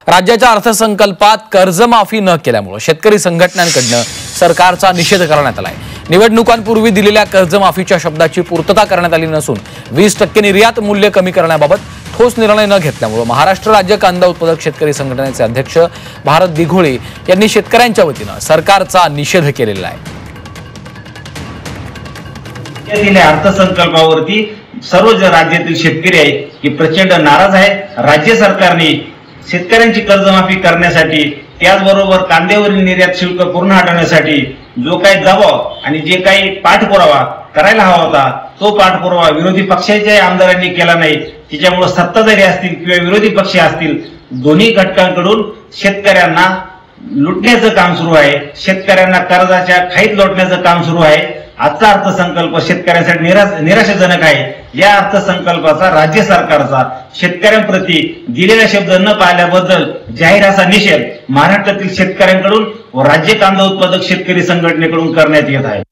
राज्याच्या अर्थसंकल्पात कर्जमाफी न केल्यामुळे शेतकरी संघटनांकडून सरकारचा निषेध करण्यात आलाय। निवडणुकांपूर्वी दिलेल्या कर्जमाफीच्या शब्दाची पूर्तता करण्यात आली नसून 20% निर्यात मूल्य कमी करण्याबाबत ठोस निर्णय न घेतल्यामुळे महाराष्ट्र राज्य कांदा उत्पादक शेतकरी संघटनेचे अध्यक्ष भारत दिघोळे यांनी शेतकऱ्यांच्या वतीने सरकारचा निषेध केलेला आहे। अर्थसंकल्पावरती सर्व राज्यातील शेतकरी आहेत की प्रचंड नाराज आहेत। राज्य सरकारने शेतकऱ्यांची कर्जमाफी करण्यासाठी त्याचबरोबर कांद्यावरील निर्यात शुल्क पूर्ण हटवण्यासाठी जो काही दबाव आणि जे काही पाठपुरावा करायला हवा होता तो पाठपुरावा विरोधी पक्षाच्या आमदारांनी केला नाही। त्याच्यामुळे सत्ताधारी असतील किंवा विरोधी पक्ष असतील दोन्ही घटकांकडून शेतकऱ्यांना लुटण्याचं काम सुरू आहे। शेतकऱ्यांना कर्जाच्या खाईत लोटण्याचं काम सुरू आहे। आजचा अर्थसंकल्प शेतकऱ्यांसाठी निराशाजनक आहे। या अर्थसंकल्पाचा राज्य सरकारचा शेतकऱ्यांप्रती दिलेला शब्द न पाळल्याबद्दल जाहीर असा निषेध महाराष्ट्रातील शेतकऱ्यांकडून व राज्य कांदा उत्पादक शेतकरी संघटनेकडून करण्यात येत आहे।